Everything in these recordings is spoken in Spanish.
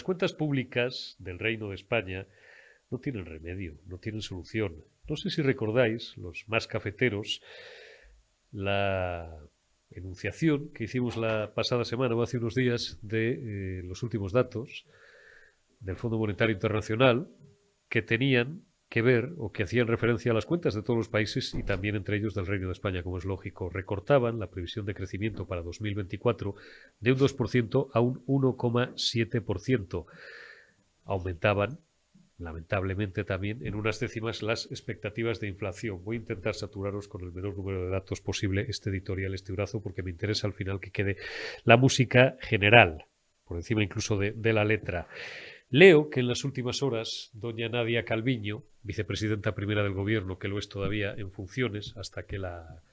cuentas públicas del Reino de España no tienen remedio, no tienen solución. No sé si recordáis, los más cafeteros, la enunciación que hicimos la pasada semana o hace unos días de los últimos datos del Fondo Monetario Internacional que tenían que ver o que hacían referencia a las cuentas de todos los países y también entre ellos del Reino de España, como es lógico. Recortaban la previsión de crecimiento para 2024 de un 2% a un 1,7%. Aumentaban, lamentablemente también, en unas décimas las expectativas de inflación. Voy a intentar saturaros con el menor número de datos posible este editorial, este brazo, porque me interesa al final que quede la música general, por encima incluso de la letra. Leo que en las últimas horas doña Nadia Calviño, vicepresidenta primera del Gobierno, que lo es todavía en funciones hasta que la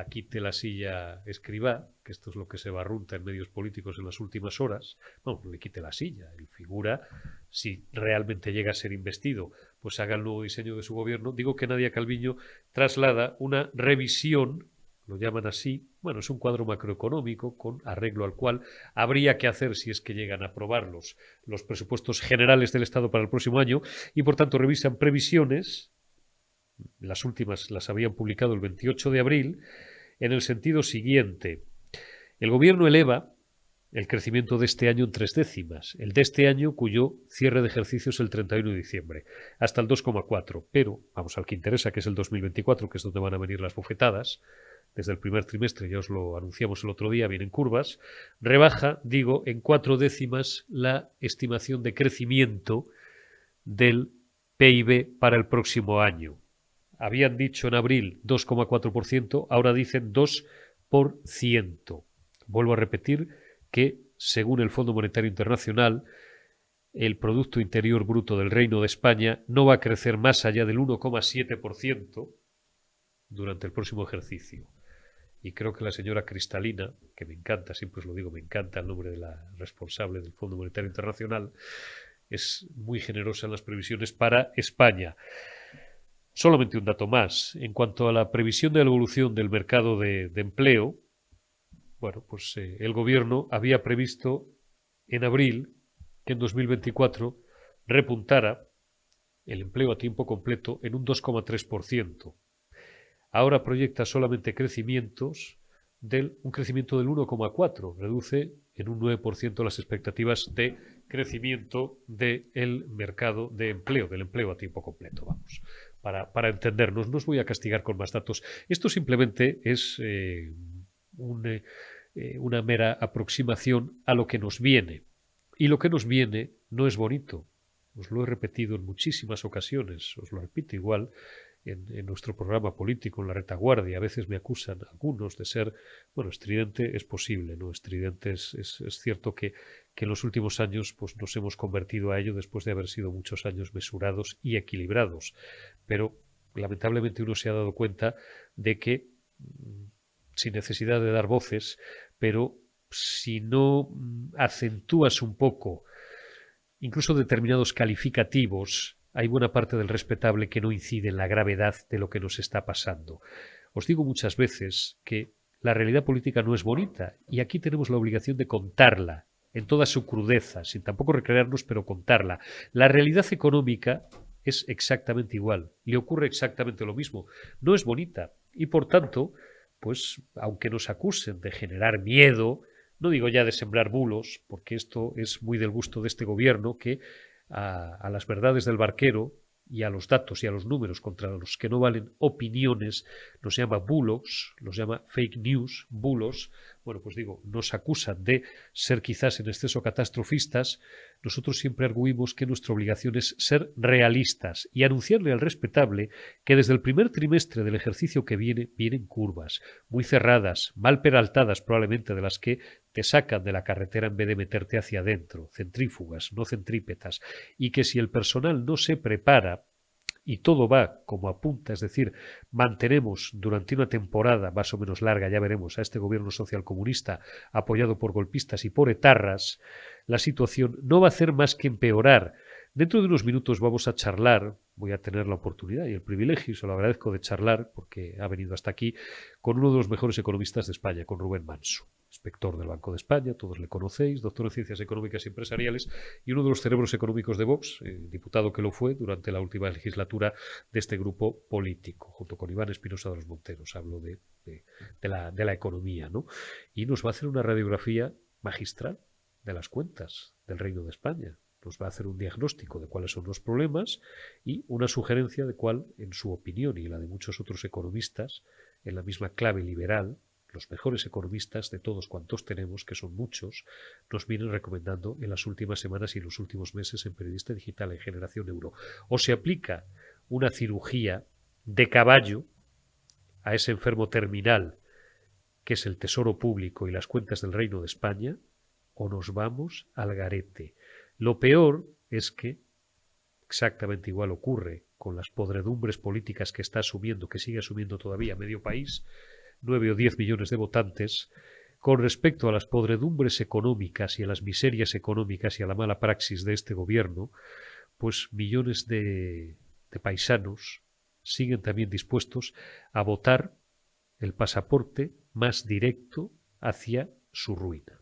quite la silla Escrivá, que esto es lo que se barrunta en medios políticos en las últimas horas, no le quite la silla, él figura, si realmente llega a ser investido, pues haga el nuevo diseño de su gobierno. Digo que Nadia Calviño traslada una revisión, lo llaman así, bueno, es un cuadro macroeconómico con arreglo al cual habría que hacer si es que llegan a aprobar los presupuestos generales del Estado para el próximo año y por tanto revisan previsiones, las últimas las habían publicado el 28 de abril, en el sentido siguiente. El Gobierno eleva el crecimiento de este año en 3 décimas, el de este año cuyo cierre de ejercicio es el 31 de diciembre, hasta el 2,4, pero vamos al que interesa, que es el 2024, que es donde van a venir las bofetadas. Desde el primer trimestre, ya os lo anunciamos el otro día, vienen curvas, rebaja, digo, en 4 décimas la estimación de crecimiento del PIB para el próximo año. Habían dicho en abril 2,4%, ahora dicen 2%. Vuelvo a repetir que, según el Fondo Monetario Internacional, el Producto Interior Bruto del Reino de España no va a crecer más allá del 1,7% durante el próximo ejercicio. Y creo que la señora Cristalina, que me encanta, siempre os lo digo, me encanta el nombre de la responsable del Fondo Monetario Internacional, es muy generosa en las previsiones para España. Solamente un dato más. En cuanto a la previsión de la evolución del mercado de empleo, bueno, pues el Gobierno había previsto en abril que en 2024 repuntara el empleo a tiempo completo en un 2,3%. Ahora proyecta solamente un crecimiento del 1,4%, reduce en un 9% las expectativas de crecimiento del mercado de empleo, del empleo a tiempo completo, vamos, para entendernos. No os voy a castigar con más datos. Esto simplemente es una mera aproximación a lo que nos viene. Y lo que nos viene no es bonito. Os lo he repetido en muchísimas ocasiones, os lo repito igual, en nuestro programa político, en la retaguardia. A veces me acusan algunos de ser, bueno, estridente es posible, ¿no? Estridente es cierto que en los últimos años pues, nos hemos convertido a ello después de haber sido muchos años mesurados y equilibrados. Pero lamentablemente uno se ha dado cuenta de que, sin necesidad de dar voces, pero si no acentúas un poco incluso determinados calificativos, hay buena parte del respetable que no incide en la gravedad de lo que nos está pasando. Os digo muchas veces que la realidad política no es bonita y aquí tenemos la obligación de contarla en toda su crudeza, sin tampoco recrearnos, pero contarla. La realidad económica es exactamente igual, le ocurre exactamente lo mismo. No es bonita y, por tanto, pues aunque nos acusen de generar miedo, no digo ya de sembrar bulos, porque esto es muy del gusto de este gobierno, que a las verdades del barquero y a los datos y a los números contra los que no valen opiniones, los llama bulos, los llama fake news, bulos. Bueno, pues digo, nos acusan de ser quizás en exceso catastrofistas. Nosotros siempre arguimos que nuestra obligación es ser realistas y anunciarle al respetable que desde el primer trimestre del ejercicio que vienen curvas, muy cerradas, mal peraltadas probablemente, de las que te sacan de la carretera en vez de meterte hacia adentro, centrífugas, no centrípetas, y que si el personal no se prepara y todo va como apunta, es decir, mantenemos durante una temporada más o menos larga, ya veremos, a este gobierno socialcomunista apoyado por golpistas y por etarras, la situación no va a hacer más que empeorar. Dentro de unos minutos vamos a charlar, voy a tener la oportunidad y el privilegio, y se lo agradezco, de charlar, porque ha venido hasta aquí, con uno de los mejores economistas de España, con Rubén Manso. inspector del Banco de España, todos le conocéis, doctor en Ciencias Económicas y Empresariales y uno de los cerebros económicos de Vox, diputado que lo fue durante la última legislatura de este grupo político, junto con Iván Espinosa de los Monteros. Hablo de la economía, ¿no? Y nos va a hacer una radiografía magistral de las cuentas del Reino de España. Nos va a hacer un diagnóstico de cuáles son los problemas y una sugerencia de cuál, en su opinión y la de muchos otros economistas, en la misma clave liberal, los mejores economistas de todos cuantos tenemos, que son muchos, nos vienen recomendando en las últimas semanas y los últimos meses en Periodista Digital, en Generación Euro. O se aplica una cirugía de caballo a ese enfermo terminal que es el tesoro público y las cuentas del Reino de España, o nos vamos al garete. Lo peor es que exactamente igual ocurre con las podredumbres políticas que está asumiendo, que sigue asumiendo todavía medio país, 9 o 10 millones de votantes, con respecto a las podredumbres económicas y a las miserias económicas y a la mala praxis de este gobierno, pues millones de paisanos siguen también dispuestos a votar el pasaporte más directo hacia su ruina.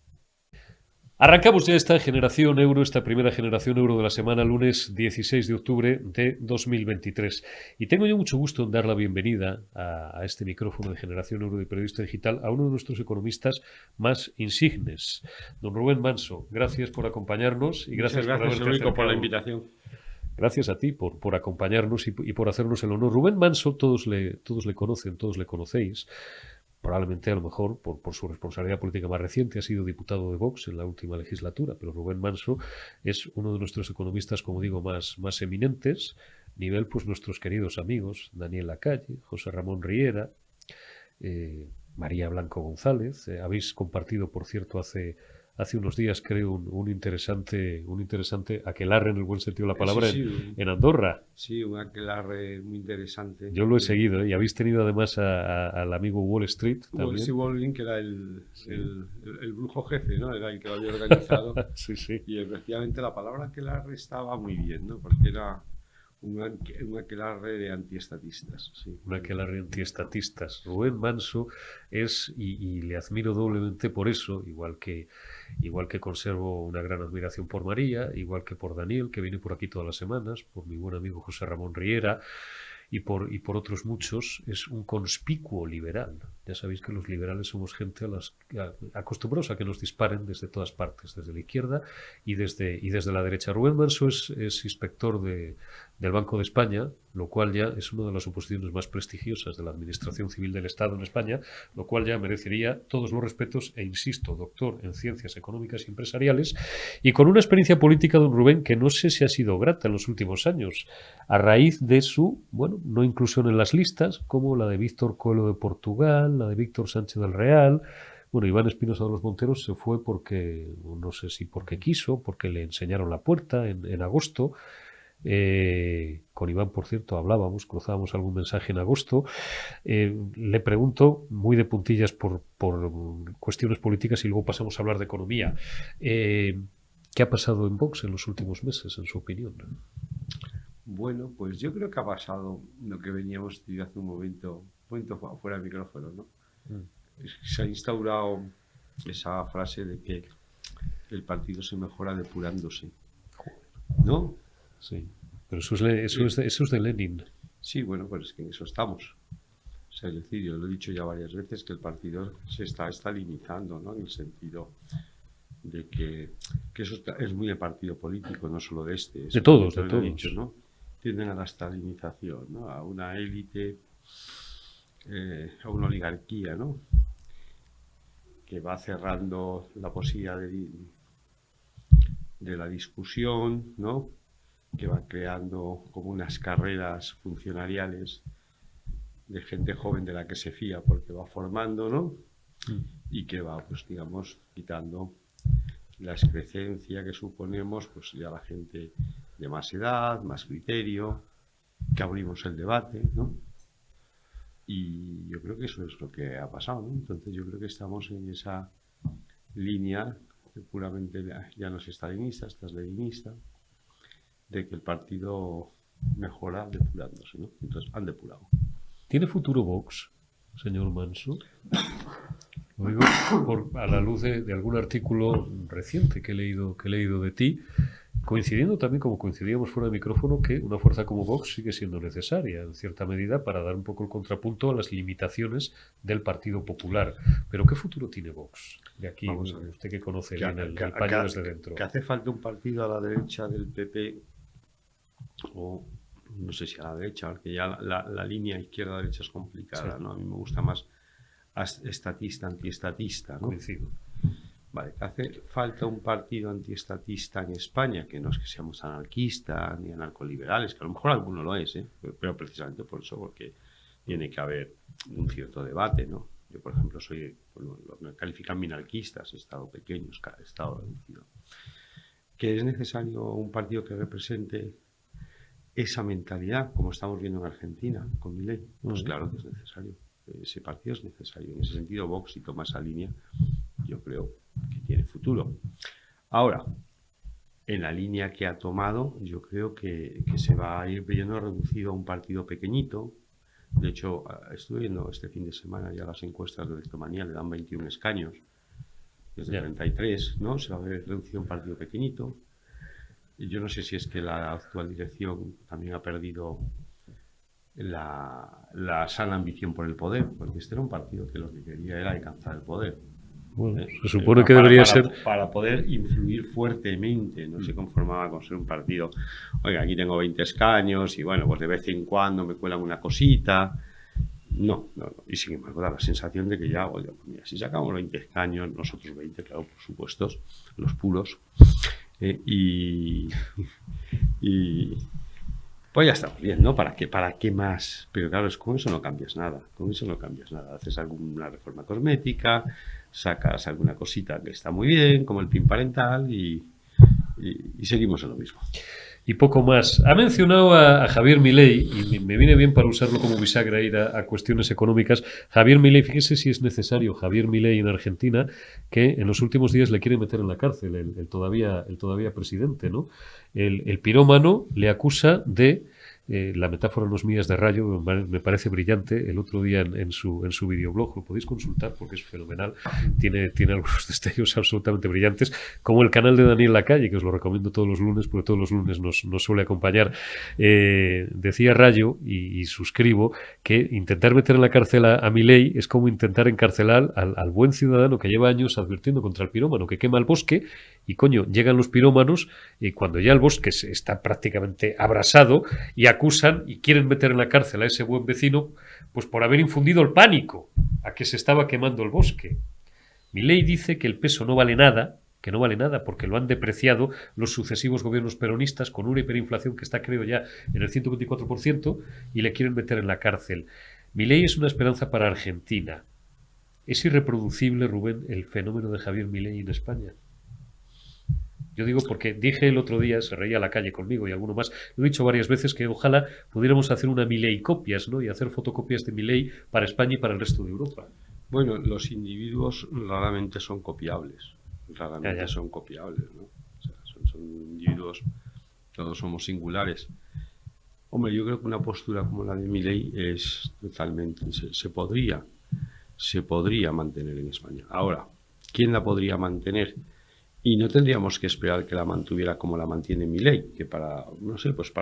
Arrancamos ya esta generación euro, esta primera generación euro de la semana, lunes 16 de octubre de 2023. Y tengo yo mucho gusto en dar la bienvenida a este micrófono de Generación Euro de Periodista Digital a uno de nuestros economistas más insignes, don Rubén Manso. Gracias por acompañarnos y gracias por la invitación. Gracias a ti por acompañarnos y por hacernos el honor. Rubén Manso, todos le conocen, todos le conocéis. Probablemente, a lo mejor, por su responsabilidad política más reciente, ha sido diputado de Vox en la última legislatura, pero Rubén Manso es uno de nuestros economistas, como digo, más eminentes, nivel pues nuestros queridos amigos, Daniel Lacalle, José Ramón Riera, María Blanco González. Habéis compartido, por cierto, hace unos días, creo, un interesante aquelarre, en el buen sentido de la palabra, sí, en Andorra. Sí, un aquelarre muy interesante. Yo lo he seguido, y habéis tenido además al amigo Wall Street también. Sí, Wall Street, que era el brujo jefe, ¿no? Era el que lo había organizado. Sí, sí. Y efectivamente la palabra aquelarre estaba muy bien, ¿no? Porque era un aquelarre de antiestatistas. Sí. Un aquelarre antiestatistas. Rubén Manso es, y le admiro doblemente por eso, igual que conservo una gran admiración por María, igual que por Daniel, que viene por aquí todas las semanas, por mi buen amigo José Ramón Riera, y por otros muchos, es un conspicuo liberal. Ya sabéis que los liberales somos gente acostumbrados a que nos disparen desde todas partes, desde la izquierda y desde la derecha. Rubén Manso es inspector del Banco de España, lo cual ya es una de las oposiciones más prestigiosas de la Administración Civil del Estado en España, lo cual ya merecería todos los respetos, e insisto, doctor en Ciencias Económicas y Empresariales, y con una experiencia política, don Rubén, que no sé si ha sido grata en los últimos años, a raíz de su, no inclusión en las listas, como la de Víctor Coelho de Portugal, la de Víctor Sánchez del Real. Iván Espinosa de los Monteros se fue porque, no sé si porque quiso, porque le enseñaron la puerta en agosto. Con Iván, por cierto, cruzábamos algún mensaje en agosto. Le pregunto, muy de puntillas por cuestiones políticas, y luego pasamos a hablar de economía. ¿Qué ha pasado en Vox en los últimos meses, en su opinión? Bueno, pues yo creo que ha pasado lo que veníamos diciendo hace un momento fuera del micrófono, ¿no? Se ha instaurado esa frase de que el partido se mejora depurándose, ¿no? Sí, pero eso es de Lenin. Sí, bueno, pues es que en eso estamos. O sea, es decir, yo lo he dicho ya varias veces, que el partido se está estalinizando, ¿no? En el sentido de que eso es muy el partido político, no solo de este. De todos. Dicho, ¿no? Tienden a la estalinización, ¿no? A una élite, a una oligarquía, ¿no? Que va cerrando la posibilidad de la discusión, ¿no? Que va creando como unas carreras funcionariales de gente joven de la que se fía porque va formando, ¿no? Y que va, pues digamos, quitando la excrecencia que suponemos, pues ya la gente de más edad, más criterio, que abrimos el debate, ¿no? Y yo creo que eso es lo que ha pasado, ¿no? Entonces yo creo que estamos en esa línea puramente ya no es estalinista, esta es leninista, de que el partido mejora depurándose, ¿no? Entonces han depurado. ¿Tiene futuro Vox, señor Manso? Lo digo a la luz de algún artículo reciente que he leído de ti, coincidiendo también, como coincidíamos fuera de micrófono, que una fuerza como Vox sigue siendo necesaria, en cierta medida, para dar un poco el contrapunto a las limitaciones del Partido Popular. Pero ¿qué futuro tiene Vox? De aquí, usted que conoce bien el paño desde dentro. Que hace falta un partido a la derecha del PP, o no sé si a la derecha, porque ya la línea izquierda-derecha es complicada, sí, ¿no? A mí me gusta más estatista, antiestatista, ¿no? Coincido. Vale, hace falta un partido antiestatista en España, que no es que seamos anarquistas ni anarcoliberales, que a lo mejor alguno lo es, pero precisamente por eso, porque tiene que haber un cierto debate, ¿no? Yo, por ejemplo, me califican minarquistas, Estado pequeño, Estado reducido. Que es necesario un partido que represente esa mentalidad, como estamos viendo en Argentina, con Milei. Pues claro que es necesario. Ese partido es necesario. En ese sentido, Vox, si toma esa línea, yo creo que tiene futuro. Ahora, en la línea que ha tomado, yo creo que se va a ir viendo reducido a un partido pequeñito. De hecho, estuve viendo este fin de semana ya las encuestas de Electomanía, le dan 21 escaños, desde 33, ¿no? Se va a ver reducido a un partido pequeñito. Y yo no sé si es que la actual dirección también ha perdido la sana ambición por el poder, porque este era un partido que lo que quería era alcanzar el poder. Bueno, se supone que debería ser... Para poder influir fuertemente, no se conformaba con ser un partido, oiga, aquí tengo 20 escaños y bueno, pues de vez en cuando me cuelan una cosita. No. Y sin embargo da la sensación de que ya, oiga, pues mira, si sacamos 20 escaños, nosotros 20, claro, por supuesto, los puros, y pues ya estamos bien, ¿no? ¿Para qué más? Pero claro, con eso no cambias nada. Haces alguna reforma cosmética, sacas alguna cosita que está muy bien, como el PIN parental, y seguimos en lo mismo. Y poco más. Ha mencionado a Javier Milei, y me viene bien para usarlo como bisagra ir a cuestiones económicas. Javier Milei, fíjese si es necesario, Javier Milei en Argentina, que en los últimos días le quieren meter en la cárcel, el todavía presidente, ¿no? El pirómano le acusa de... la metáfora no es mía, es de Rayo, me parece brillante. El otro día en su videoblog, lo podéis consultar porque es fenomenal, tiene algunos destellos absolutamente brillantes, como el canal de Daniel Lacalle, que os lo recomiendo todos los lunes, porque todos los lunes nos suele acompañar. Decía Rayo, y suscribo, que intentar meter en la cárcel a Milei es como intentar encarcelar al buen ciudadano que lleva años advirtiendo contra el pirómano, que quema el bosque, y coño, llegan los pirómanos y cuando ya el bosque está prácticamente abrasado y acusan y quieren meter en la cárcel a ese buen vecino pues por haber infundido el pánico a que se estaba quemando el bosque. Milei dice que el peso no vale nada, que no vale nada porque lo han depreciado los sucesivos gobiernos peronistas con una hiperinflación que está, creo, ya en el 124% y le quieren meter en la cárcel. Milei es una esperanza para Argentina. ¿Es irreproducible, Rubén, el fenómeno de Javier Milei en España? Yo digo porque dije el otro día, se reía Lacalle conmigo y alguno más, lo he dicho varias veces, que ojalá pudiéramos hacer una Milei copias, ¿no? Y hacer fotocopias de Milei para España y para el resto de Europa. Bueno, los individuos raramente son copiables. Son copiables, ¿no? O sea, son individuos, todos somos singulares. Hombre, yo creo que una postura como la de Milei es totalmente... Se podría mantener en España. Ahora, ¿quién la podría mantener? Y no tendríamos que esperar que la mantuviera como la mantiene Milei, que para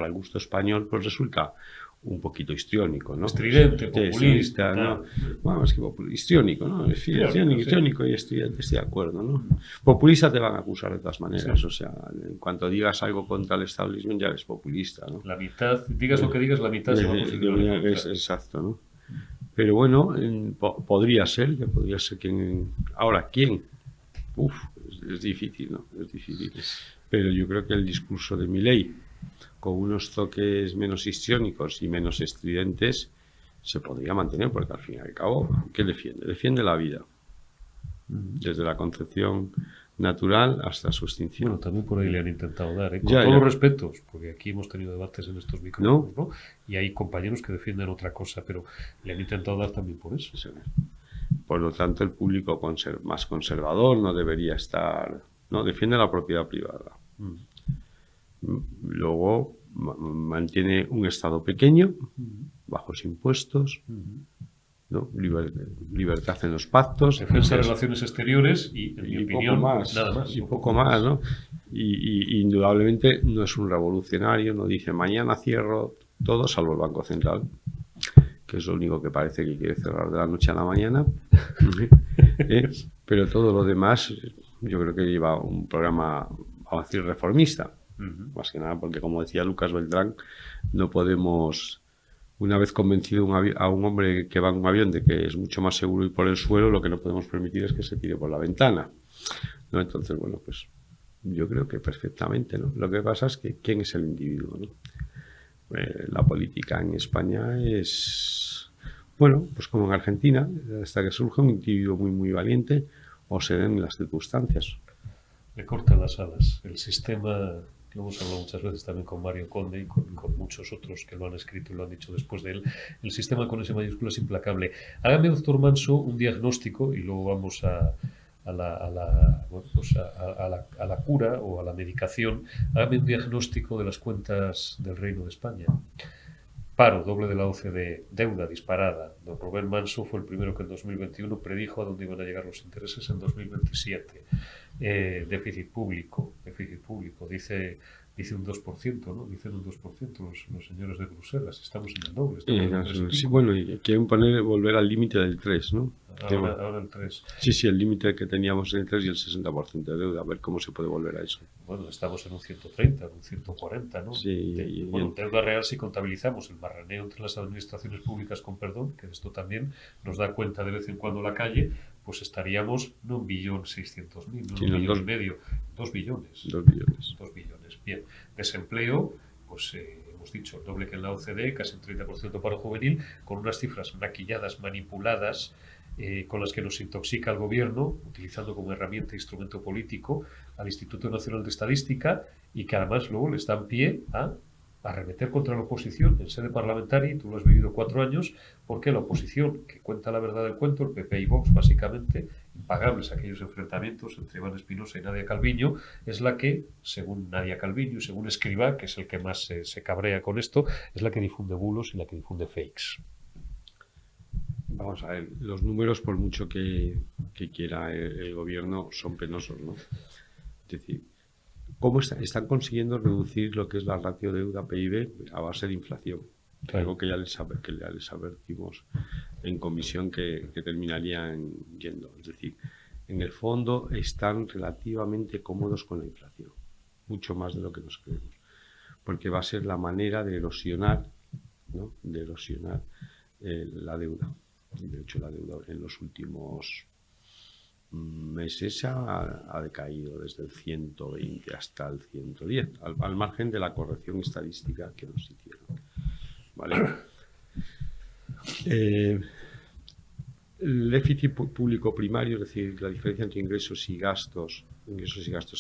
el gusto español pues resulta un poquito histriónico, ¿no? Estridente, populista, ¿no? Bueno, es que histriónico, ¿no? Histriónico y estridente, estoy de acuerdo, ¿no? Populista te van a acusar de todas maneras, o sea, en cuanto digas algo contra el establishment ya eres populista, ¿no? La mitad, digas lo que digas, la mitad se va a posicionar. Exacto, ¿no? Pero bueno, podría ser quien... Ahora, ¿quién? Es difícil, ¿no? Es difícil. Pero yo creo que el discurso de Milei, con unos toques menos histriónicos y menos estridentes, se podría mantener, porque al fin y al cabo, ¿qué defiende? Defiende la vida. Desde la concepción natural hasta su extinción. Bueno, también por ahí le han intentado dar, con todos los respetos, porque aquí hemos tenido debates en estos micrófonos, ¿no? Y hay compañeros que defienden otra cosa, pero le han intentado dar también por eso. Sí. Por lo tanto, el público más conservador no debería estar... No, defiende la propiedad privada. Luego mantiene un Estado pequeño, bajos impuestos, ¿no? Libertad en los pactos. Defensa de relaciones exteriores y, en mi opinión, poco más, nada más. Y poco más, ¿no? Y indudablemente no es un revolucionario, no dice mañana cierro todo salvo el Banco Central, que es lo único que parece que quiere cerrar de la noche a la mañana. Pero todo lo demás yo creo que lleva un programa, vamos a decir, reformista. Más que nada porque, como decía Lucas Beltrán, no podemos, una vez convencido a un hombre que va en un avión de que es mucho más seguro ir por el suelo, lo que no podemos permitir es que se tire por la ventana, ¿no? Entonces, bueno, pues yo creo que perfectamente, ¿no? Lo que pasa es que ¿quién es el individuo, ¿no? La política en España es, bueno, pues como en Argentina, hasta que surge un individuo muy, muy valiente o se den las circunstancias. Le cortan las alas. El sistema, que hemos hablado muchas veces también con Mario Conde y con muchos otros que lo han escrito y lo han dicho después de él, el sistema con ese mayúscula es implacable. Hágame, doctor Manso, un diagnóstico y luego vamos a la cura o a la medicación. Hágame un diagnóstico de las cuentas del Reino de España. Paro doble de la OCDE, deuda disparada. Don Rubén Manso fue el primero que en 2021 predijo a dónde iban a llegar los intereses en 2027. Déficit público, dice un 2%, ¿no? Dicen un 2% los señores de Bruselas. Estamos en el doble. Sí, bueno, y quieren volver al límite del 3, ¿no? Ahora el 3. Sí, el límite que teníamos en el 3 y el 60% de deuda. A ver cómo se puede volver a eso. Bueno, estamos en un 130, en un 140, ¿no? Sí. Bueno, deuda real si contabilizamos el marraneo entre las administraciones públicas, con perdón, que esto también nos da cuenta de vez en cuando la calle, pues estaríamos no 1.600.000, no 1,5 millones, 2 billones. 2 billones. 2 billones. Bien. Desempleo, pues hemos dicho, el doble que en la OCDE, casi un 30% paro juvenil, con unas cifras maquilladas, manipuladas, con las que nos intoxica el gobierno, utilizando como herramienta e instrumento político al Instituto Nacional de Estadística, y que además luego les dan pie a arremeter contra la oposición en sede parlamentaria, y tú lo has vivido 4 años, porque la oposición, que cuenta la verdad del cuento, el PP y Vox básicamente, impagables aquellos enfrentamientos entre Iván Espinosa y Nadia Calviño, es la que, según Nadia Calviño y según Escrivá, que es el que más se cabrea con esto, es la que difunde bulos y la que difunde fakes. Vamos a ver, los números, por mucho que quiera el gobierno, son penosos, ¿no? Es decir, ¿cómo están consiguiendo reducir lo que es la ratio deuda-PIB a base de inflación? Algo que ya les advertimos en comisión que terminarían yendo. Es decir, en el fondo están relativamente cómodos con la inflación, mucho más de lo que nos creemos, porque va a ser la manera de erosionar, ¿no? De erosionar la deuda. De hecho, la deuda en los últimos meses ha decaído desde el 120 hasta el 110, al margen de la corrección estadística que nos hicieron. ¿Vale? El déficit público primario, es decir, la diferencia entre ingresos y gastos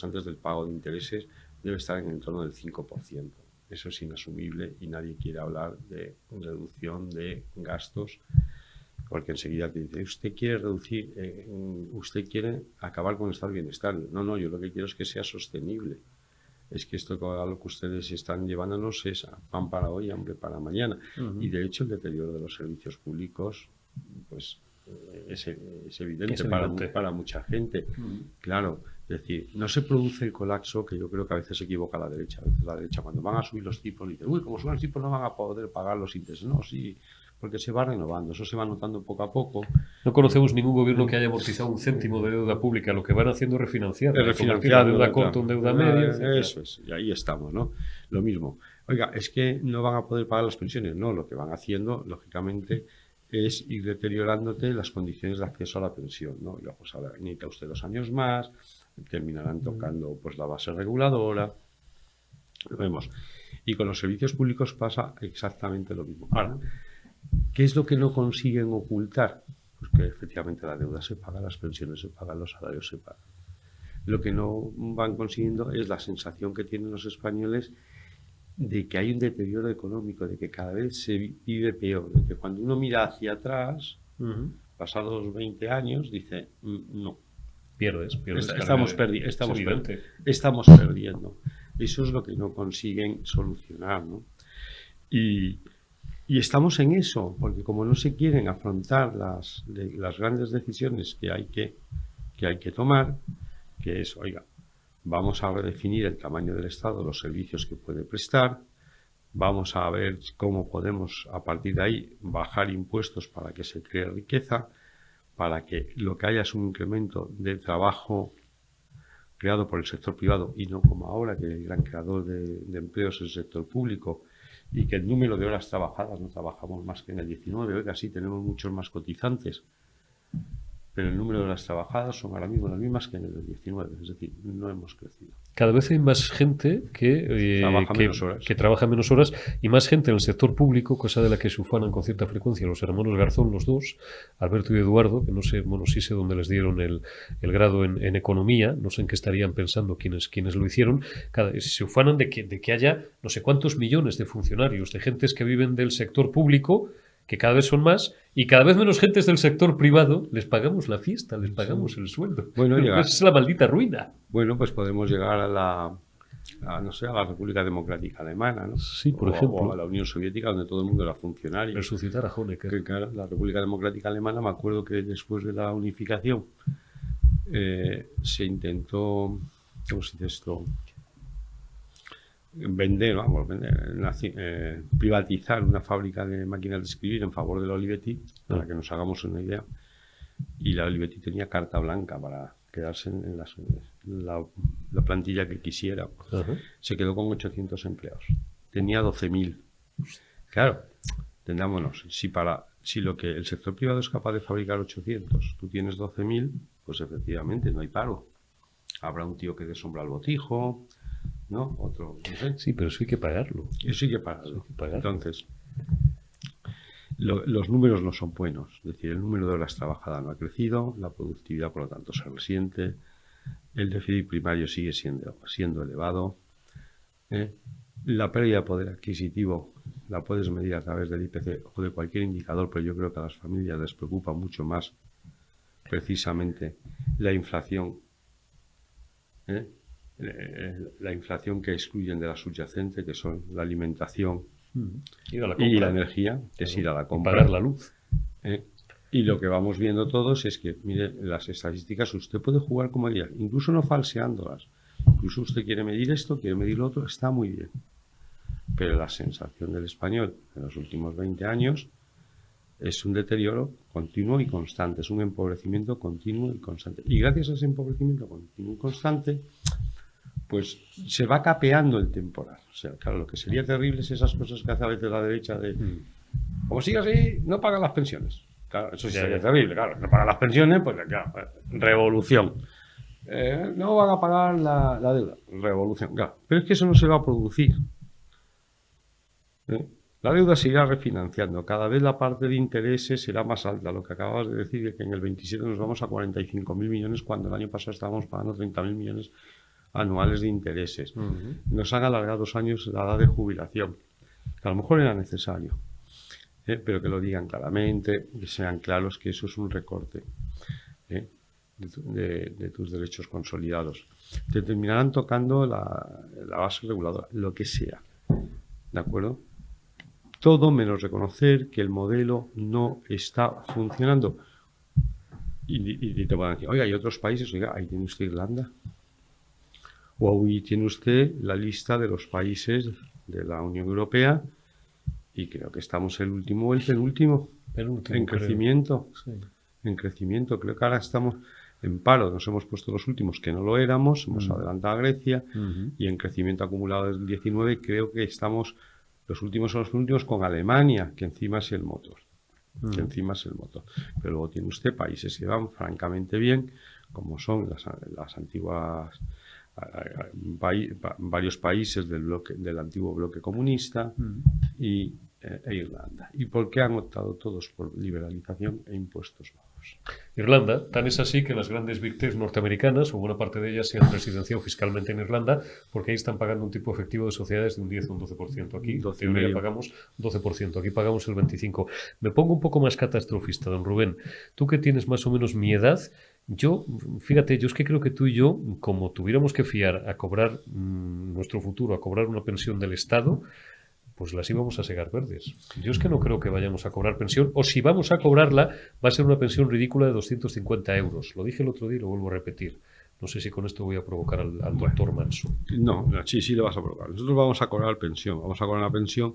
antes del pago de intereses, debe estar en el entorno del 5%. Eso es inasumible y nadie quiere hablar de reducción de gastos, porque enseguida te dice, usted quiere reducir, usted quiere acabar con el estado de bienestar. No, yo lo que quiero es que sea sostenible. Es que esto, a lo que ustedes están llevándonos, es pan para hoy, hambre para mañana. Y de hecho el deterioro de los servicios públicos, pues es evidente para mucha gente. Claro, es decir, no se produce el colapso que yo creo que a veces se equivoca la derecha. A veces la derecha, cuando van a subir los tipos, dice, uy, como suban los tipos no van a poder pagar los intereses. No, sí, porque se va renovando, eso se va notando poco a poco. No conocemos ningún gobierno que haya amortizado un céntimo de deuda pública. Lo que van haciendo es refinanciar. Refinanciar deuda corta, un deuda media. Eso es, y ahí estamos, ¿no? Lo mismo. Oiga, es que no van a poder pagar las pensiones. No, lo que van haciendo, lógicamente, es ir deteriorándote las condiciones de acceso a la pensión, ¿no? Y pues ahora necesita usted 2 años más, terminarán tocando pues la base reguladora. Lo vemos. Y con los servicios públicos pasa exactamente lo mismo. Ahora, ¿qué es lo que no consiguen ocultar? Pues que efectivamente la deuda se paga, las pensiones se pagan, los salarios se pagan. Lo que no van consiguiendo es la sensación que tienen los españoles de que hay un deterioro económico, de que cada vez se vive peor, de que cuando uno mira hacia atrás, pasados 20 años, dice, no. Pierdes. Estamos perdiendo. Eso es lo que no consiguen solucionar, ¿no? Y Y estamos en eso, porque como no se quieren afrontar las grandes decisiones que hay que tomar, que es, oiga, vamos a redefinir el tamaño del Estado, los servicios que puede prestar, vamos a ver cómo podemos, a partir de ahí, bajar impuestos para que se cree riqueza, para que lo que haya es un incremento de trabajo creado por el sector privado y no como ahora, que el gran creador de empleos es el sector público, y que el número de horas trabajadas no trabajamos más que en el 19, oiga, sí, tenemos muchos más cotizantes, pero el número de horas trabajadas son ahora mismo las mismas que en el 19, es decir, no hemos crecido. Cada vez hay más gente que trabaja menos horas y más gente en el sector público, cosa de la que se ufanan con cierta frecuencia los hermanos Garzón, los dos, Alberto y Eduardo, que no sé, bueno, sí sé dónde les dieron el grado en economía, no sé en qué estarían pensando quienes lo hicieron, se ufanan de que haya no sé cuántos millones de funcionarios, de gentes que viven del sector público, que cada vez son más, y cada vez menos gentes del sector privado, les pagamos la fiesta, les pagamos el sueldo. Bueno, esa es la maldita ruina. Bueno, pues podemos llegar no sé, a la República Democrática Alemana, ¿no? Sí, por ejemplo. O a la Unión Soviética, donde todo el mundo era funcionario. Resucitar a Honecker. Que, claro, la República Democrática Alemana, me acuerdo que después de la unificación se intentó, ¿cómo se dice esto? Privatizar una fábrica de máquinas de escribir en favor de la Olivetti, para que nos hagamos una idea. Y la Olivetti tenía carta blanca para quedarse en la plantilla que quisiera. Se quedó con 800 empleados. Tenía 12.000. Claro, entendámonos, si lo que el sector privado es capaz de fabricar 800, tú tienes 12.000, pues efectivamente no hay paro. Habrá un tío que dé sombra al botijo, ¿no? Otro, no sé. Sí, pero eso hay que pagarlo. Eso hay que pagarlo. Entonces, los números no son buenos. Es decir, el número de horas trabajadas no ha crecido, la productividad, por lo tanto, se resiente, el déficit primario sigue siendo elevado, la pérdida de poder adquisitivo la puedes medir a través del IPC o de cualquier indicador, pero yo creo que a las familias les preocupa mucho más precisamente la inflación, la inflación que excluyen de la subyacente, que son la alimentación y la energía, que es ir a la compra. Y pagar la luz. Y lo que vamos viendo todos es que, mire, las estadísticas usted puede jugar como quiera, incluso no falseándolas. Incluso usted quiere medir esto, quiere medir lo otro, está muy bien. Pero la sensación del español en los últimos 20 años es un deterioro continuo y constante, es un empobrecimiento continuo y constante. Y gracias a ese empobrecimiento continuo y constante, pues se va capeando el temporal. O sea, claro, lo que sería terrible es esas cosas que hace a veces la derecha de como siga así, no pagan las pensiones. Claro, eso sí sería terrible, claro. No pagan las pensiones, pues claro, revolución. No van a pagar la deuda. Revolución, claro. Pero es que eso no se va a producir. La deuda se irá refinanciando. Cada vez la parte de intereses será más alta. Lo que acababas de decir, que en el 27 nos vamos a 45.000 millones, cuando el año pasado estábamos pagando 30.000 millones anuales de intereses. Nos han alargado 2 años la edad de jubilación, que a lo mejor era necesario, pero que lo digan claramente, que sean claros que eso es un recorte de tus derechos consolidados. Te terminarán tocando la base reguladora, lo que sea, ¿de acuerdo? Todo menos reconocer que el modelo no está funcionando. Y te van a decir, oiga, hay otros países, oiga, ahí tiene usted Irlanda. O ahí tiene usted la lista de los países de la Unión Europea y creo que estamos el último o el penúltimo en crecimiento. Sí. En crecimiento. Creo que ahora estamos en paro. Nos hemos puesto los últimos que no lo éramos, hemos adelantado a Grecia y en crecimiento acumulado desde el 19 creo que estamos los últimos o los penúltimos con Alemania, que encima es el motor. Que encima es el motor. Pero luego tiene usted países que van francamente bien, como son las antiguas varios países del antiguo bloque comunista e Irlanda. ¿Y por qué han optado todos por liberalización e impuestos bajos? Irlanda, tan es así que las grandes Big Tech norteamericanas, o buena parte de ellas, se han residenciado fiscalmente en Irlanda, porque ahí están pagando un tipo efectivo de sociedades de un 10 o un 12%. Aquí en teoría pagamos 12%, aquí pagamos el 25%. Me pongo un poco más catastrofista, don Rubén. Tú que tienes más o menos mi edad, fíjate, yo es que creo que tú y yo, como tuviéramos que fiar a cobrar nuestro futuro, a cobrar una pensión del Estado, pues las íbamos a segar verdes. Yo es que no creo que vayamos a cobrar pensión, o si vamos a cobrarla, va a ser una pensión ridícula de 250 euros. Lo dije el otro día y lo vuelvo a repetir. No sé si con esto voy a provocar al doctor Manso. No, sí le vas a provocar. Nosotros vamos a cobrar pensión. Vamos a cobrar una pensión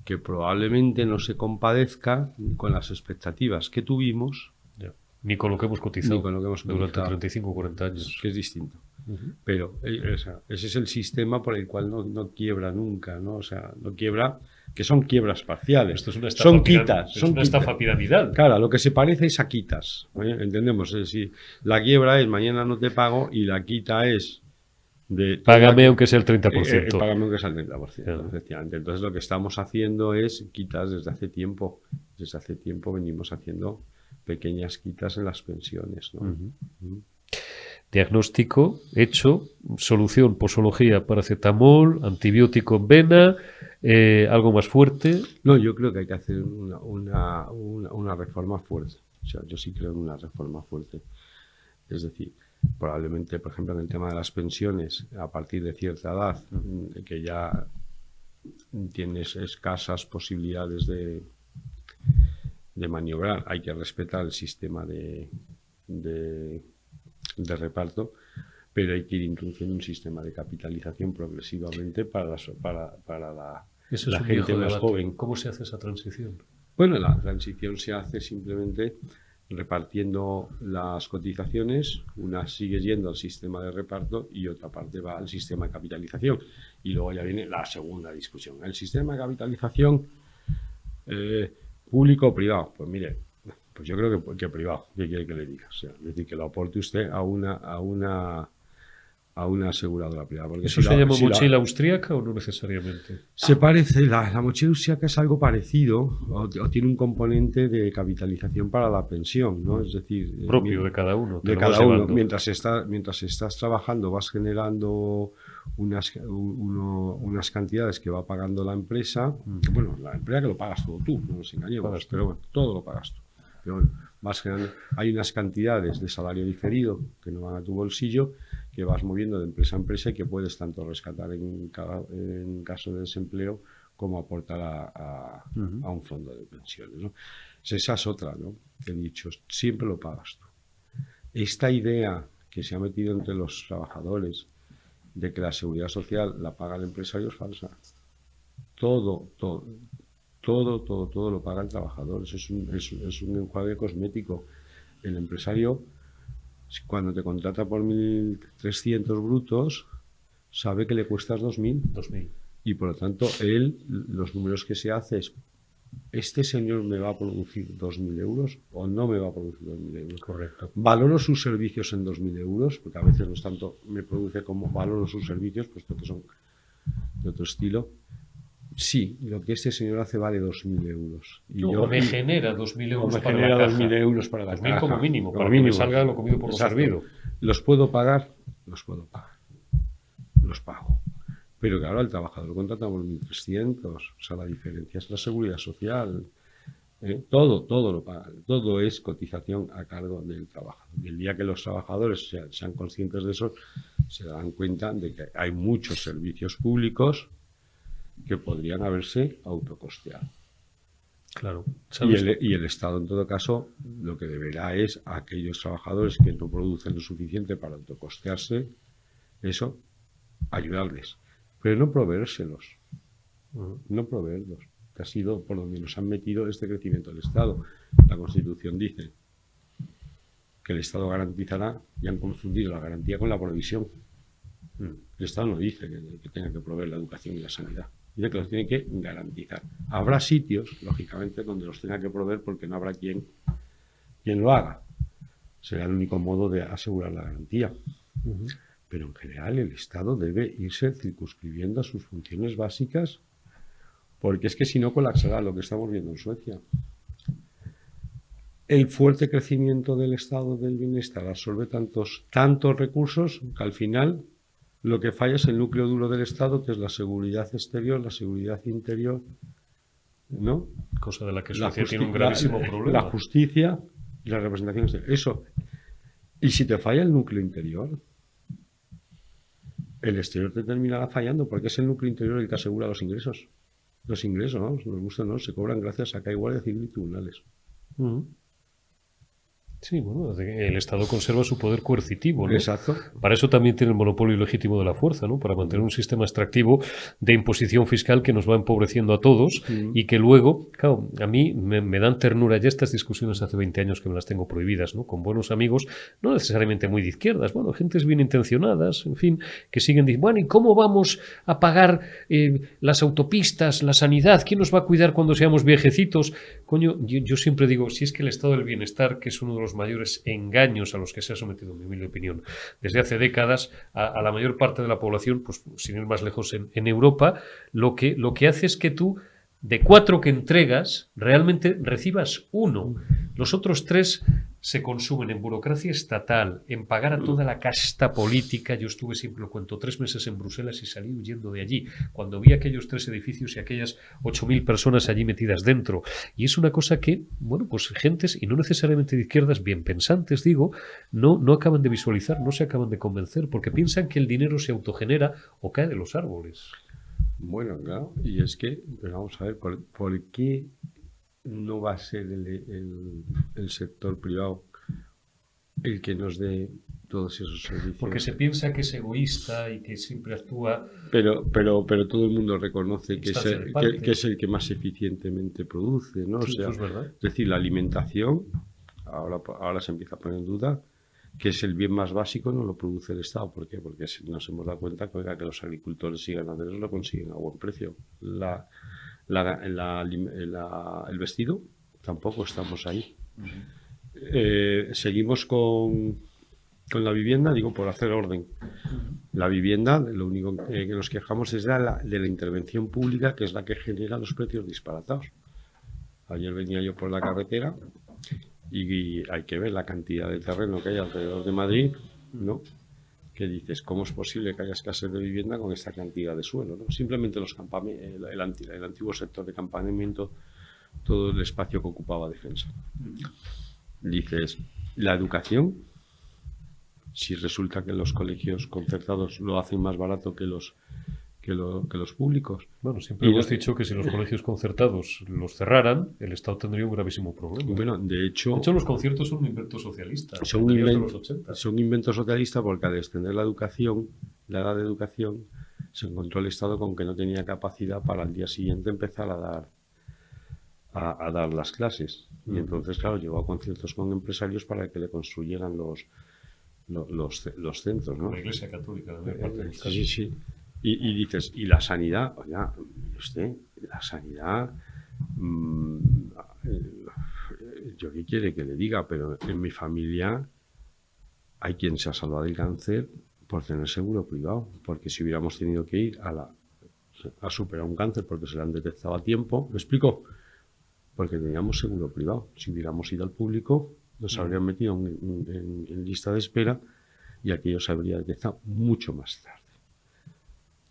que probablemente no se compadezca con las expectativas que tuvimos. Ya. Ni con lo que hemos cotizado, ni con lo que hemos cotizado durante 35 o 40 años. Que es distinto. Pero ese es el sistema por el cual no quiebra nunca, ¿no? O sea, no quiebra, que son quiebras parciales. Esto es una estafa son quitas. Es una estafa piramidal. Claro, lo que se parece es a quitas. ¿Entendemos? Es decir, la quiebra es mañana no te pago y la quita es de... Págame aunque sea el 30%. Págame aunque sea el 30%, efectivamente. Entonces lo que estamos haciendo es quitas desde hace tiempo. Desde hace tiempo venimos haciendo pequeñas quitas en las pensiones, ¿no? Diagnóstico hecho, solución, posología, paracetamol, antibiótico en vena, algo más fuerte. No, yo creo que hay que hacer una reforma fuerte. O sea, yo sí creo en una reforma fuerte. Es decir, probablemente, por ejemplo, en el tema de las pensiones, a partir de cierta edad, que ya tienes escasas posibilidades de maniobrar, hay que respetar el sistema de reparto, pero hay que ir introduciendo un sistema de capitalización progresivamente para la gente más joven. ¿Cómo se hace esa transición? Bueno, la transición se hace simplemente repartiendo las cotizaciones. Una sigue yendo al sistema de reparto y otra parte va al sistema de capitalización. Y luego ya viene la segunda discusión. El sistema de capitalización público o privado. Pues mire, pues yo creo que privado. ¿Qué quiere que le diga? O sea, es decir, que lo aporte usted a una aseguradora privada. Porque ¿Eso se llama mochila austríaca o no necesariamente? Se parece, la mochila austríaca es algo parecido o tiene un componente de capitalización para la pensión, ¿no? Es decir, propio de cada uno. De cada uno. Mientras estás trabajando vas generando unas cantidades que va pagando la empresa. Bueno, la empresa que lo pagas todo tú, no nos engañemos, pero bueno, todo lo pagas tú. Pero bueno, vas generando, hay unas cantidades de salario diferido que no van a tu bolsillo, que vas moviendo de empresa a empresa y que puedes tanto rescatar en caso de desempleo como aportar a un fondo de pensiones, ¿no? Esa es otra, ¿no? Que he dicho, siempre lo pagas tú. Esta idea que se ha metido entre los trabajadores de que la seguridad social la paga el empresario es falsa. Todo lo paga el trabajador. Eso es un enjuague cosmético. El empresario, cuando te contrata por 1.300 brutos, sabe que le cuestas 2.000. Y por lo tanto, los números que se hace es, ¿este señor me va a producir 2.000 euros o no me va a producir 2.000 euros? Correcto. ¿Valoro sus servicios en 2.000 euros? Porque a veces no es tanto me produce como valoro sus servicios, puesto que son de otro estilo. Sí, lo que este señor hace vale 2.000 euros. Y me genera 2.000 euros para la caja. 2.000 euros para la 2.000 caja. como mínimo, para que me salga lo comido por lo servido. ¿Los puedo pagar? Los puedo pagar. Los pago. Pero claro, al trabajador contratamos 1.300. O sea, la diferencia es la seguridad social. Todo lo pagan. Todo es cotización a cargo del trabajador. Y el día que los trabajadores sean conscientes de eso, se dan cuenta de que hay muchos servicios públicos que podrían haberse autocosteado. Claro. Y el Estado, en todo caso, lo que deberá es a aquellos trabajadores que no producen lo suficiente para autocostearse, eso, ayudarles. Pero no proveérselos. No proveerlos. Que ha sido por donde nos han metido este crecimiento del Estado. La Constitución dice que el Estado garantizará, y han confundido la garantía con la provisión. El Estado no dice que tenga que proveer la educación y la sanidad. Dice que los tiene que garantizar. Habrá sitios, lógicamente, donde los tenga que proveer porque no habrá quien lo haga. Será el único modo de asegurar la garantía. Pero en general el Estado debe irse circunscribiendo a sus funciones básicas, porque es que si no colapsará lo que estamos viendo en Suecia. El fuerte crecimiento del estado del bienestar absorbe tantos recursos que al final lo que falla es el núcleo duro del Estado, que es la seguridad exterior, la seguridad interior, ¿no? Cosa de la que Suecia tiene un gravísimo problema. La justicia y la representación exterior. Eso. Y si te falla el núcleo interior, el exterior te terminará fallando, porque es el núcleo interior el que asegura los ingresos. Los ingresos, ¿no? Nos gusta, ¿no? Se cobran gracias a que hay Guardia Civil y tribunales. Sí, bueno, el Estado conserva su poder coercitivo, ¿no? Exacto. Para eso también tiene el monopolio legítimo de la fuerza, ¿no? Para mantener un sistema extractivo de imposición fiscal que nos va empobreciendo a todos y que luego, claro, a mí me dan ternura ya estas discusiones hace 20 años que me las tengo prohibidas, ¿no? Con buenos amigos, no necesariamente muy de izquierdas, bueno, gentes bien intencionadas, en fin, que siguen diciendo, bueno, ¿y cómo vamos a pagar las autopistas, la sanidad? ¿Quién nos va a cuidar cuando seamos viejecitos? Coño, yo siempre digo, si es que el estado del bienestar, que es uno de los mayores engaños a los que se ha sometido, en mi humilde opinión, desde hace décadas a la mayor parte de la población, pues sin ir más lejos en Europa, lo que hace es que tú, de 4 que entregas, realmente recibas 1. Los otros 3 se consumen en burocracia estatal, en pagar a toda la casta política. Yo estuve, siempre lo cuento, 3 meses en Bruselas y salí huyendo de allí, cuando vi aquellos 3 edificios y aquellas 8.000 personas allí metidas dentro. Y es una cosa que, bueno, pues gentes, y no necesariamente de izquierdas, bien pensantes, digo, no acaban de visualizar, no se acaban de convencer, porque piensan que el dinero se autogenera o cae de los árboles. Bueno, claro, y es que, pero vamos a ver, ¿por qué no va a ser el sector privado el que nos dé todos esos servicios? Porque se piensa que es egoísta y que siempre actúa... Pero todo el mundo reconoce que es el que más eficientemente produce, ¿no? Sí, o sea, eso es verdad. Es decir, la alimentación, ahora se empieza a poner en duda, que es el bien más básico, no lo produce el Estado. ¿Por qué? Porque nos hemos dado cuenta que los agricultores y ganaderos lo consiguen a buen precio. El vestido, tampoco estamos ahí. Seguimos con la vivienda, digo, por hacer orden. La vivienda, lo único que nos quejamos es de la intervención pública, que es la que genera los precios disparatados. Ayer venía yo por la carretera y hay que ver la cantidad de terreno que hay alrededor de Madrid, ¿no? Que dices, ¿cómo es posible que haya escasez de vivienda con esta cantidad de suelo, ¿no? Simplemente el antiguo sector de campamento, todo el espacio que ocupaba defensa. Dices, la educación, si resulta que los colegios concertados lo hacen más barato que los públicos. Bueno, siempre hemos dicho que si los colegios concertados los cerraran, el Estado tendría un gravísimo problema. Bueno, de hecho los conciertos son un invento socialista. Son un invento socialista porque al extender la edad de educación, se encontró el Estado con que no tenía capacidad para al día siguiente empezar a dar las clases. Y entonces, claro, llevó a conciertos con empresarios para que le construyeran los centros, ¿no? La Iglesia Católica, la mayor parte de los casos. Sí, sí. Y dices, ¿y la sanidad? Oiga, usted, la sanidad, yo qué quiere que le diga, pero en mi familia hay quien se ha salvado del cáncer por tener seguro privado, porque si hubiéramos tenido que ir a superar un cáncer porque se le han detectado a tiempo, ¿me explico? Porque teníamos seguro privado. Si hubiéramos ido al público, nos habrían metido en lista de espera y aquello se habría detectado mucho más tarde.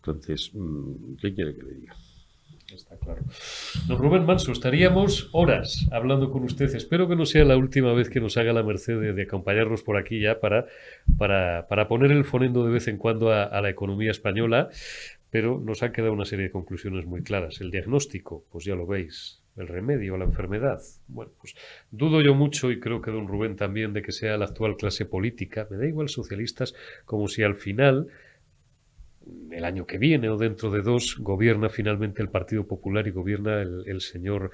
Entonces, ¿qué quiere que le diga? Está claro. Don Rubén Manso, estaríamos horas hablando con usted. Espero que no sea la última vez que nos haga la merced de acompañarnos por aquí ya para poner el fonendo de vez en cuando a la economía española, pero nos han quedado una serie de conclusiones muy claras. El diagnóstico, pues ya lo veis. El remedio a la enfermedad. Bueno, pues dudo yo mucho, y creo que don Rubén también, de que sea la actual clase política, me da igual socialistas, como si al final, el año que viene o dentro de 2, gobierna finalmente el Partido Popular y gobierna el señor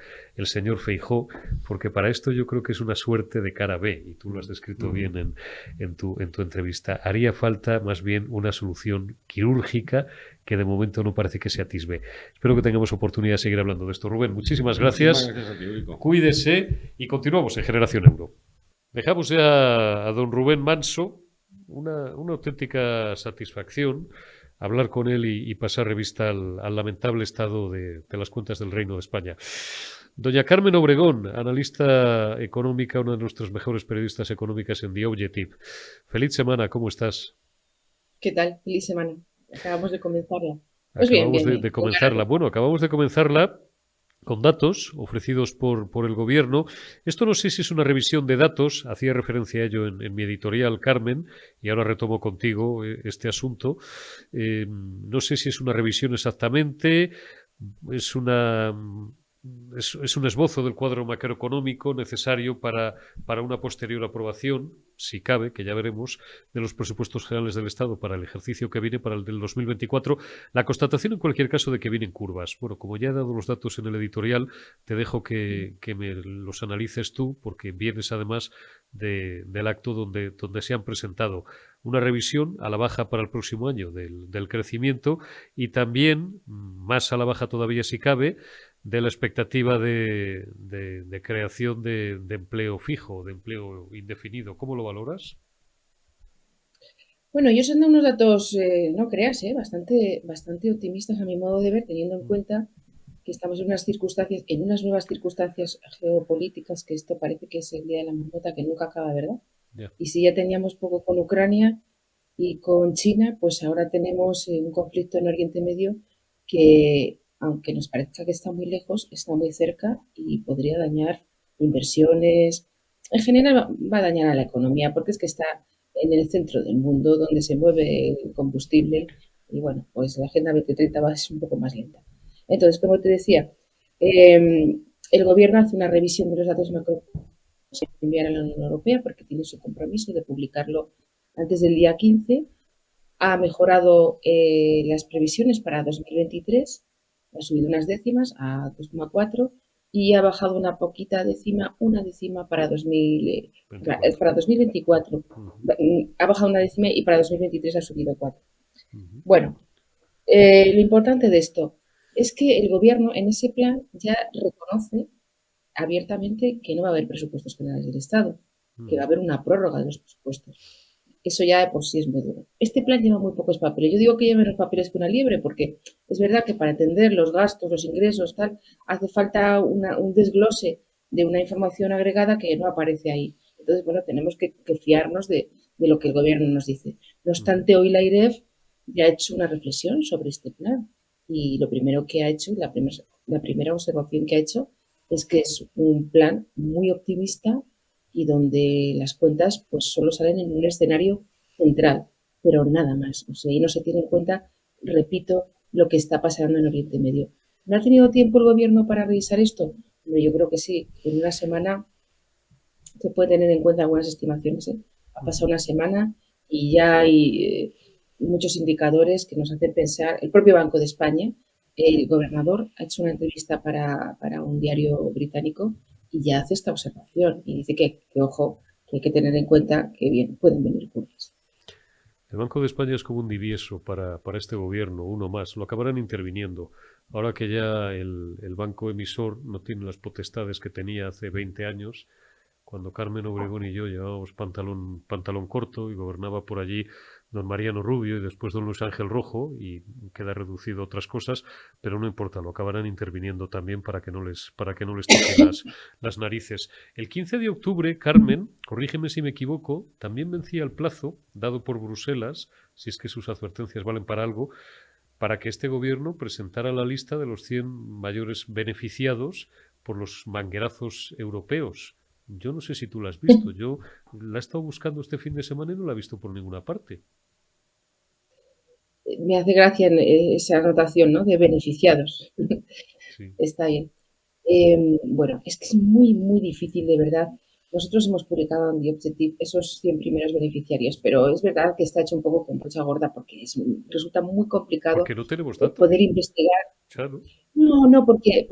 Feijóo, porque para esto yo creo que es una suerte de cara B, y tú lo has descrito bien en tu entrevista. Haría falta más bien una solución quirúrgica que de momento no parece que se atisbe. Espero que tengamos oportunidad de seguir hablando de esto. Rubén, muchísimas gracias. Muchísimas gracias a ti, Cuídese y continuamos en Generación Euro. Dejamos ya a don Rubén Manso, una auténtica satisfacción hablar con él y pasar revista al lamentable estado de las cuentas del Reino de España. Doña Carmen Obregón, analista económica, una de nuestras mejores periodistas económicas en The Objective. Feliz semana, ¿cómo estás? ¿Qué tal? Feliz semana. Acabamos de comenzarla. Pues acabamos de comenzarla. Bueno, acabamos de comenzarla con datos ofrecidos por el gobierno. Esto no sé si es una revisión de datos, hacía referencia a ello en mi editorial, Carmen, y ahora retomo contigo este asunto. No sé si es una revisión exactamente, es una es un esbozo del cuadro macroeconómico necesario para una posterior aprobación, si cabe, que ya veremos, de los presupuestos generales del Estado para el ejercicio que viene, para el del 2024. La constatación, en cualquier caso, de que vienen curvas. Bueno, como ya he dado los datos en el editorial, te dejo que me los analices tú, porque vienes además del acto donde se han presentado una revisión a la baja para el próximo año del crecimiento y también, más a la baja todavía si cabe, de la expectativa de creación de empleo fijo, de empleo indefinido. ¿Cómo lo valoras? Bueno, ellos han dado unos datos, no creas, bastante optimistas a mi modo de ver, teniendo en cuenta que estamos en unas circunstancias, en unas nuevas circunstancias geopolíticas, que esto parece que es el día de la marmota que nunca acaba, ¿verdad? Ya. Y si ya teníamos poco con Ucrania y con China, pues ahora tenemos un conflicto en Oriente Medio que, aunque nos parezca que está muy lejos, está muy cerca y podría dañar inversiones. En general va a dañar a la economía porque es que está en el centro del mundo donde se mueve el combustible y bueno, pues la Agenda 2030 va a ser un poco más lenta. Entonces, como te decía, el gobierno hace una revisión de los datos macro enviar a la Unión Europea porque tiene su compromiso de publicarlo antes del día 15. Ha mejorado las previsiones para 2023, ha subido unas décimas a 2,4 y ha bajado una poquita décima, una décima para 2024. Ha bajado una décima y para 2023 ha subido 4. Bueno, lo importante de esto es que el gobierno en ese plan ya reconoce abiertamente que no va a haber presupuestos generales del Estado, que va a haber una prórroga de los presupuestos. Eso ya de por sí es muy duro. Este plan lleva muy pocos papeles. Yo digo que lleva menos papeles que una liebre, porque es verdad que para entender los gastos, los ingresos, tal, hace falta un desglose de una información agregada que no aparece ahí. Entonces, bueno, tenemos que fiarnos de lo que el gobierno nos dice. No obstante, hoy la IREF ya ha hecho una reflexión sobre este plan. Y lo primero que ha hecho, la primera observación que ha hecho, es que es un plan muy optimista y donde las cuentas pues solo salen en un escenario central, pero nada más. O sea, ahí no se tiene en cuenta, repito, lo que está pasando en Oriente Medio. ¿No ha tenido tiempo el gobierno para revisar esto? No, yo creo que sí. En una semana se puede tener en cuenta algunas estimaciones. Ha pasado una semana y ya hay muchos indicadores que nos hacen pensar. El propio Banco de España, el gobernador, ha hecho una entrevista para un diario británico y ya hace esta observación y dice que ojo, que hay que tener en cuenta que bien pueden venir curvas. El Banco de España es como un divieso para este gobierno, uno más. Lo acabarán interviniendo. Ahora que ya el banco emisor no tiene las potestades que tenía hace 20 años, cuando Carmen Obregón y yo llevábamos pantalón corto y gobernaba por allí don Mariano Rubio y después don Luis Ángel Rojo y queda reducido a otras cosas, pero no importa, lo acabarán interviniendo también para que no les toque las narices. El 15 de octubre, Carmen, corrígeme si me equivoco, también vencía el plazo dado por Bruselas, si es que sus advertencias valen para algo, para que este gobierno presentara la lista de los 100 mayores beneficiados por los manguerazos europeos. Yo no sé si tú la has visto. Yo la he estado buscando este fin de semana y no la he visto por ninguna parte. Me hace gracia esa anotación, ¿no? De beneficiados. Sí. Está bien. Bueno, es que es muy difícil, de verdad. Nosotros hemos publicado en The Objective esos 100 primeros beneficiarios, pero es verdad que está hecho un poco con brocha gorda porque resulta muy complicado Porque no tenemos datos. poder investigar. Claro. No, porque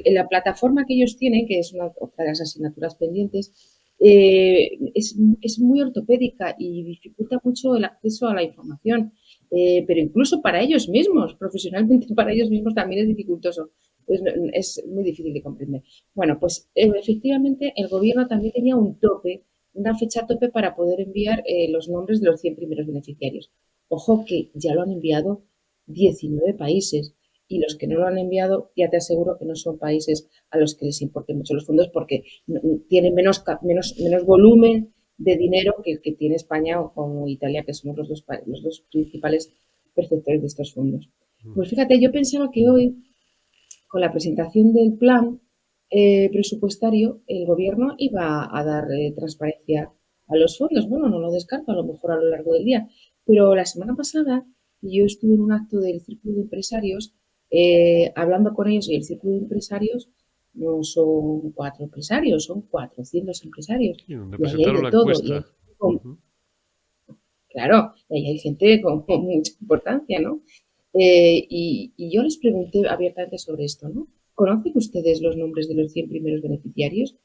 la plataforma que ellos tienen, que es otra de las asignaturas pendientes, es muy ortopédica y dificulta mucho el acceso a la información. Pero incluso para ellos mismos, profesionalmente para ellos mismos también es dificultoso. Pues es muy difícil de comprender. Bueno, pues efectivamente el gobierno también tenía un tope, una fecha tope para poder enviar los nombres de los 100 primeros beneficiarios. Ojo que ya lo han enviado 19 países y los que no lo han enviado, ya te aseguro que no son países a los que les importen mucho los fondos porque tienen menos volumen de dinero que el que tiene España o como Italia, que somos los dos principales perceptores de estos fondos. Pues fíjate, yo pensaba que hoy, con la presentación del plan presupuestario, el gobierno iba a dar transparencia a los fondos. Bueno, no lo descarto, a lo mejor a lo largo del día. Pero la semana pasada yo estuve en un acto del Círculo de Empresarios Hablando con ellos y el círculo de empresarios, no son 4 empresarios, son 400 empresarios. Y donde Y ahí hay presentaron de la todo. Y hay, encuesta. Ujú. claro, y ahí hay gente con mucha importancia, ¿no? Y yo les pregunté abiertamente sobre esto, ¿no? ¿Conocen ustedes los nombres de los 100 primeros beneficiarios?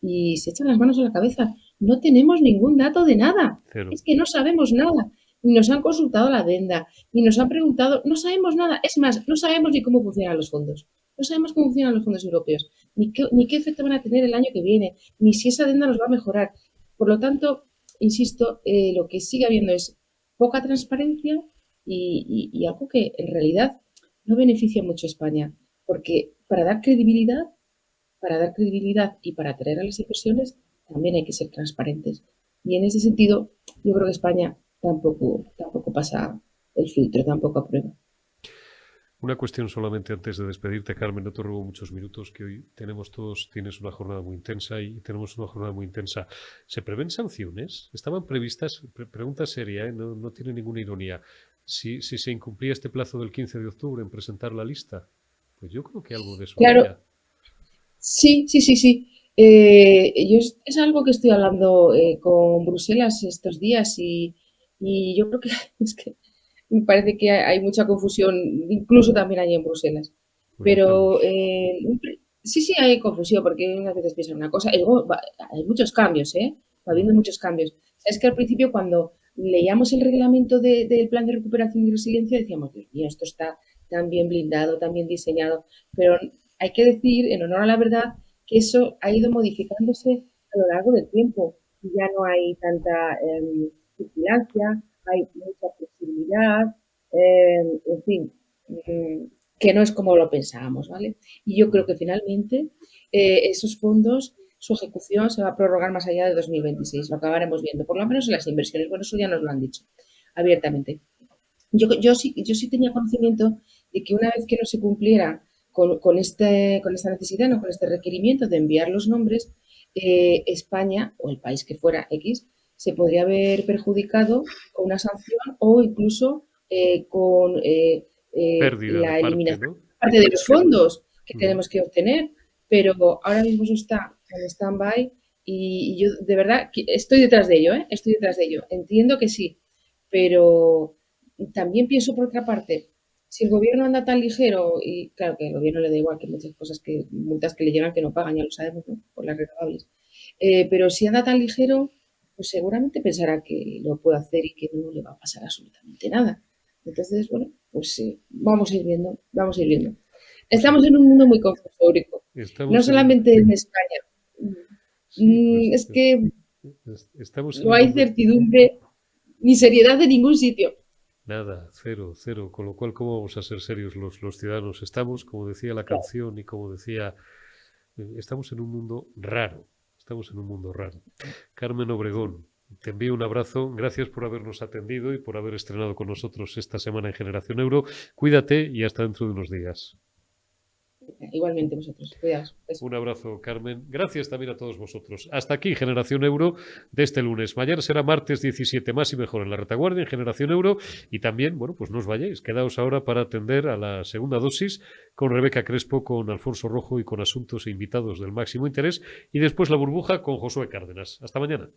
Y se echan las manos a la cabeza. No tenemos ningún dato de nada. Cero. Es que no sabemos nada. Ni nos han consultado la adenda, ni nos han preguntado, no sabemos nada. Es más, no sabemos ni cómo funcionan los fondos. No sabemos cómo funcionan los fondos europeos, ni qué efecto van a tener el año que viene, ni si esa adenda nos va a mejorar. Por lo tanto, insisto, lo que sigue habiendo es poca transparencia y algo que en realidad no beneficia mucho a España, porque para dar credibilidad y para atraer a las inversiones también hay que ser transparentes. Y en ese sentido, yo creo que España tampoco pasa el filtro, tampoco aprueba. Una cuestión solamente antes de despedirte, Carmen, no te robo muchos minutos, que hoy tienes una jornada muy intensa y tenemos una jornada muy intensa. ¿Se prevén sanciones? ¿Estaban previstas? Pregunta seria, ¿eh? No tiene ninguna ironía. Si se incumplía este plazo del 15 de octubre en presentar la lista, pues yo creo que algo de eso Claro, habría. sí. Es algo que estoy hablando con Bruselas estos días y yo creo que es que me parece que hay mucha confusión, incluso también allí en Bruselas. Pues ya Pero estamos. sí hay confusión porque unas veces piensan una cosa y luego hay muchos cambios, ¿eh? Va habiendo Ujú. muchos cambios. Es que al principio cuando leíamos el reglamento del plan de recuperación y resiliencia decíamos, Dios mío, esto está tan bien blindado, tan bien diseñado, pero hay que decir, en honor a la verdad, que eso ha ido modificándose a lo largo del tiempo. Ya no hay tanta vigilancia, hay mucha flexibilidad, en fin, que no es como lo pensábamos, ¿vale? Y yo creo que finalmente esos fondos, su ejecución se va a prorrogar más allá de 2026, lo acabaremos viendo, por lo menos en las inversiones. Bueno, eso ya nos lo han dicho abiertamente. Yo sí tenía conocimiento de que una vez que no se cumpliera con esta necesidad, ¿no? Con este requerimiento de enviar los nombres, España o el país que fuera X se podría haber perjudicado con una sanción o incluso Pérdida de la parte, eliminación ¿no? de parte de los fondos que Ujú. tenemos que obtener. Pero ahora mismo eso está en stand-by y yo de verdad estoy detrás de ello, ¿eh? Estoy detrás de ello. Entiendo que sí, pero también pienso por otra parte, si el gobierno anda tan ligero, y claro que al gobierno le da igual que muchas cosas multas que le llegan que no pagan, ya lo sabemos, ¿no? Por las renovables. Pero si anda tan ligero, pues seguramente pensará que lo puede hacer y que no le va a pasar absolutamente nada. Entonces, bueno, pues vamos a ir viendo, vamos a ir viendo. Pues sí, Estamos en un mundo muy confuso, Eurico. No estamos en un... solamente en España. Sí, pero Es que estamos en no un hay mundo... certidumbre ni seriedad de ningún sitio. Nada, cero. Con lo cual, ¿cómo vamos a ser serios los ciudadanos? Estamos, como decía la canción y como decía, estamos en un mundo raro. Estamos en un mundo raro. Carmen Obregón, te envío un abrazo. Gracias por habernos atendido y por haber estrenado con nosotros esta semana en Generación Euro. Cuídate y hasta dentro de unos días. Igualmente vosotros. Cuidaos. Un abrazo, Carmen. Gracias también a todos vosotros. Hasta aquí Generación Euro de este lunes. Mañana será martes 17, más y mejor en la retaguardia, en Generación Euro. Y también, bueno, pues no os vayáis. Quedaos ahora para atender a la segunda dosis con Rebeca Crespo, con Alfonso Rojo y con asuntos e invitados del máximo interés. Y después la burbuja con Josué Cárdenas. Hasta mañana.